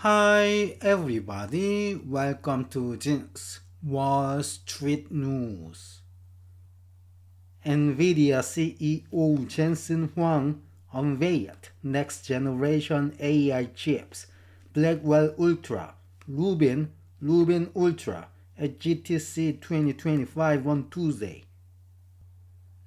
Hi everybody, welcome to Jensen's Wall Street News. Nvidia CEO Jensen Huang unveiled next generation AI chips, Blackwell Ultra, Rubin Ultra at GTC 2025 on Tuesday.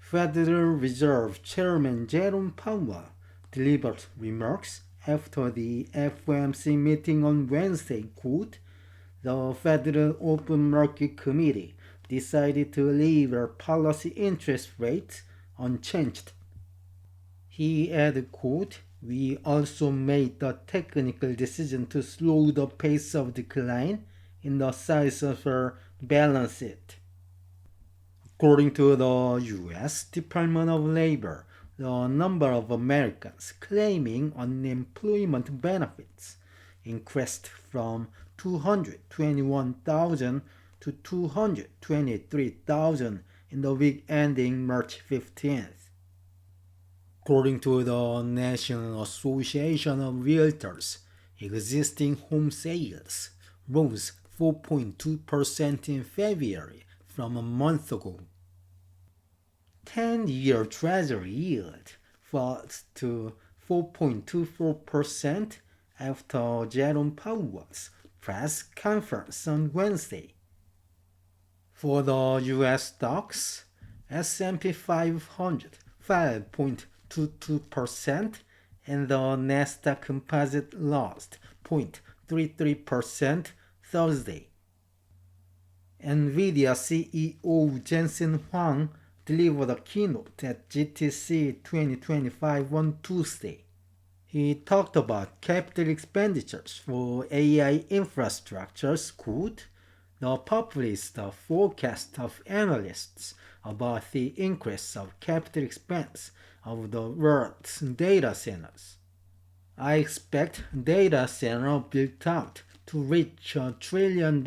Federal Reserve Chairman Jerome Powell delivered remarks after the FOMC meeting on Wednesday. Quote, the Federal Open Market Committee decided to leave our policy interest rates unchanged. He added, quote, we also made the technical decision to slow the pace of decline in the size of our balance sheet. According to the U.S. Department of Labor, the number of Americans claiming unemployment benefits increased from 221,000 to 223,000 in the week ending March 15th. According to the National Association of Realtors, existing home sales rose 4.2% in February from a month ago. 10-year Treasury yield falls to 4.24% after Jerome Powell's press conference on Wednesday. For the U.S. stocks, S&P 500 fell 0.22% and the Nasdaq Composite lost 0.33% Thursday. Nvidia CEO Jensen Huang delivered a keynote at GTC 2025 on Tuesday. He talked about capital expenditures for AI infrastructures. Quote, the populist forecast of analysts about the increase of capital expense of the world's data centers. I expect data center built out to reach $1 trillion,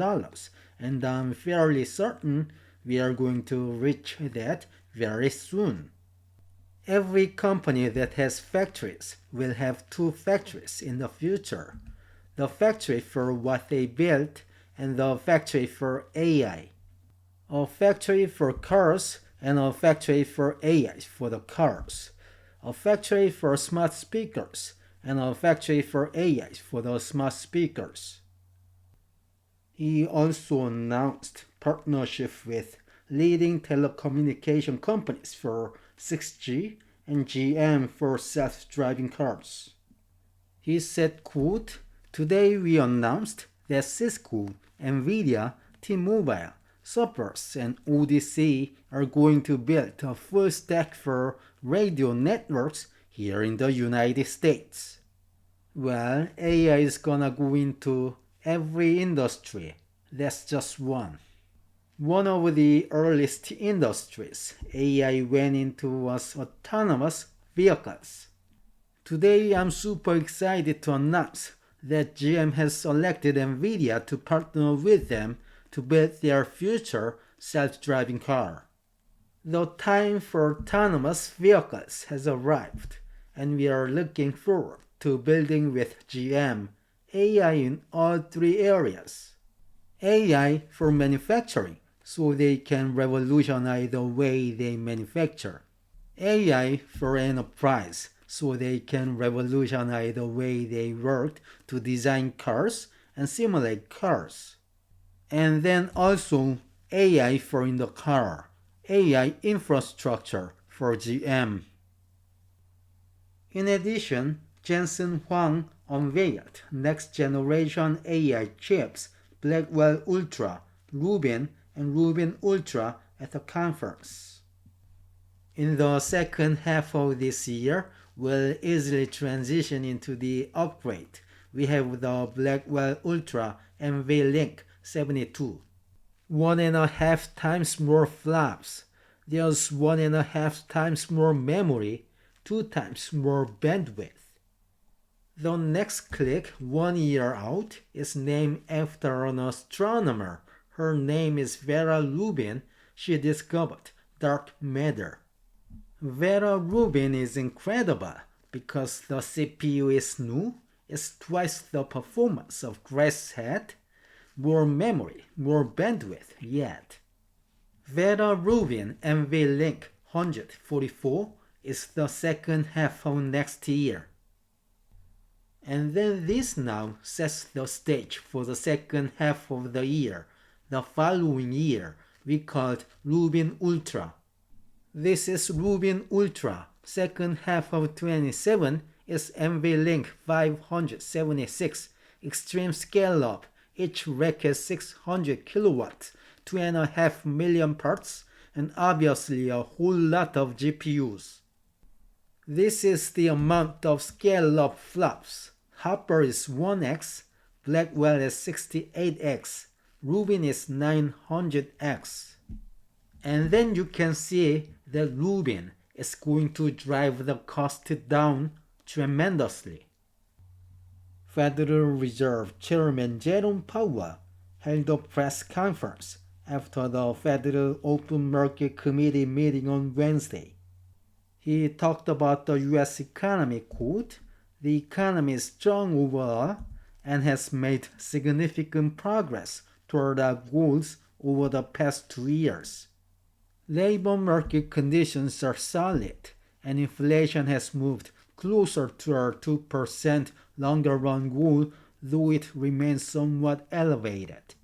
and I'm fairly certain we are going to reach that very soon. Every company that has factories will have two factories in the future. The factory for what they built and the factory for AI. A factory for cars and a factory for AI for the cars. A factory for smart speakers and a factory for AI for the smart speakers. He also announced partnership with leading telecommunication companies for 6G and GM for self-driving cars. He said, quote, today we announced that Cisco, Nvidia, T-Mobile, Sophos, and ODC are going to build a full stack for radio networks here in the United States. Well, AI is gonna go into every industry. That's just one. One of the earliest industries AI went into was autonomous vehicles. Today I'm super excited to announce that GM has selected Nvidia to partner with them to build their future self-driving car. The time for autonomous vehicles has arrived, and we are looking forward to building with GM AI in all three areas. AI for manufacturing, so they can revolutionize the way they manufacture. AI for enterprise, so they can revolutionize the way they work to design cars and simulate cars. And then also AI for in the car, AI infrastructure for GM. In addition, Jensen Huang unveiled next generation AI chips, Blackwell Ultra, Rubin, and Rubin Ultra at the conference. In the second half of this year, we'll easily transition into the upgrade. We have the Blackwell Ultra NVLink 72. 1.5 times more flops. There's 1.5 times more memory, 2 times more bandwidth. The next click 1 year out is named after an astronomer. Her name is Vera Rubin. She discovered dark matter. Vera Rubin is incredible because the CPU is new is twice the performance of grass-hat, more memory, more bandwidth yet. Vera Rubin NVLink 144 is the second half of next year. And then this now sets the stage for the second half of the year. The following year, we called Rubin Ultra. This is Rubin Ultra. Second half of 27 is NVLink 576 extreme scale up. Each rack has 600 kilowatts, 2.5 million parts, and obviously a whole lot of GPUs. This is the amount of scale up flops. Hopper is 1x, Blackwell is 68x, Rubin is 900x. And then you can see that Rubin is going to drive the cost down tremendously. Federal Reserve Chairman Jerome Powell held a press conference after the Federal Open Market Committee meeting on Wednesday. He talked about the U.S. economy, quote, "The economy is strong overall and has made significant progress toward our goals over the past 2 years. Labor market conditions are solid and inflation has moved closer to our 2% longer run goal, though it remains somewhat elevated."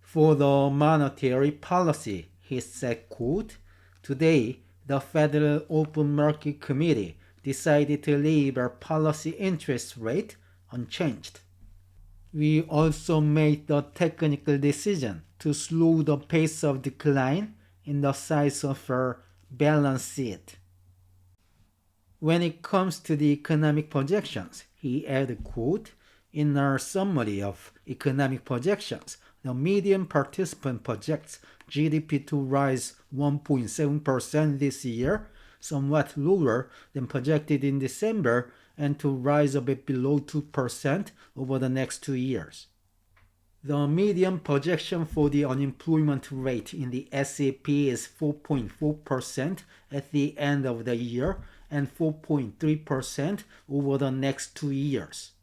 For the monetary policy, he said, quote, "Today, the Federal Open Market Committee decided to leave our policy interest rate unchanged. We also made the technical decision to slow the pace of decline in the size of our balance sheet." When it comes to the economic projections, he added, quote, "In our summary of economic projections, the median participant projects GDP to rise 1.7% this year, somewhat lower than projected in December, and to rise a bit below 2% over the next 2 years. The median projection for the unemployment rate in the S&P is 4.4% at the end of the year and 4.3% over the next 2 years.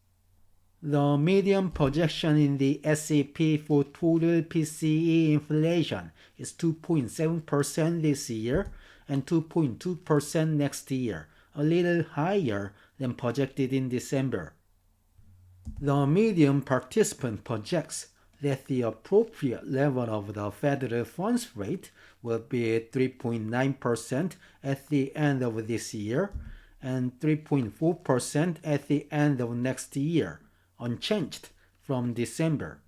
The median projection in the S&P for total PCE inflation is 2.7% this year and 2.2% next year, a little higher than projected in December. The median participant projects that the appropriate level of the federal funds rate will be 3.9% at the end of this year and 3.4% at the end of next year, unchanged from December.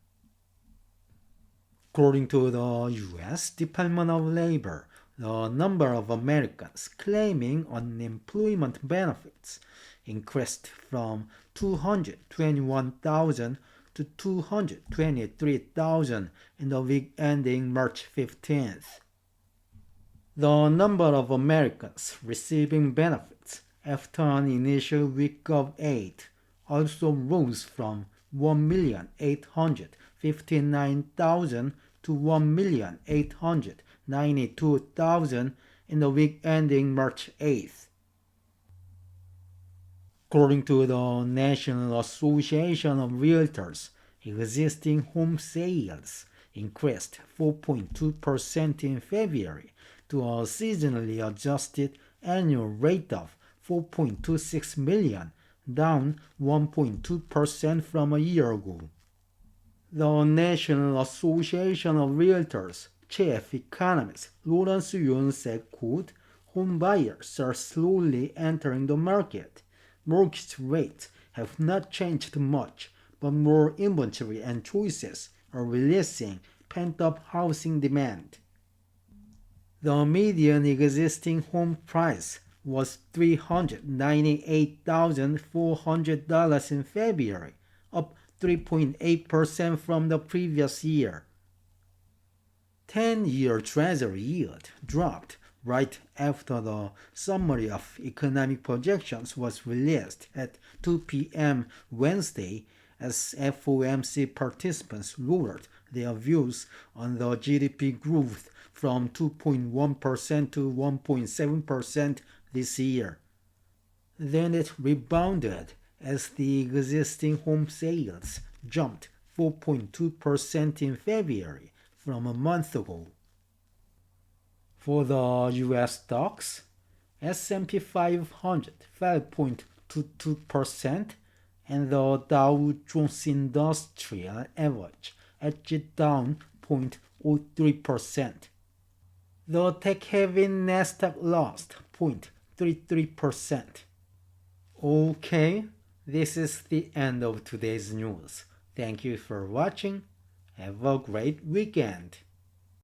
According to the U.S. Department of Labor, the number of Americans claiming unemployment benefits increased from 221,000 to 223,000 in the week ending March 15th. The number of Americans receiving benefits after an initial week of aid also rose from 1,859,000 to 1,892,000 in the week ending March 8th. According to the National Association of Realtors, existing home sales increased 4.2% in February to a seasonally adjusted annual rate of 4.26 million, down 1.2% from a year ago. The National Association of Realtors chief economist Lawrence Yun said, quote, "Home buyers are slowly entering the market. Mortgage rates have not changed much, but more inventory and choices are releasing pent-up housing demand." The median existing home price was $398,400 in February, up 3.8% from the previous year. 10-year Treasury yield dropped right after the summary of economic projections was released at 2 p.m. Wednesday as FOMC participants lowered their views on the GDP growth from 2.1% to 1.7% this year. Then it rebounded as the existing home sales jumped 4.2% in February from a month ago. For the US stocks, S&P 500 fell 0.22% and the Dow Jones Industrial Average edged down 0.03%. The tech-heavy Nasdaq lost 0.33%. Okay, this is the end of today's news. Thank you for watching. Have a great weekend.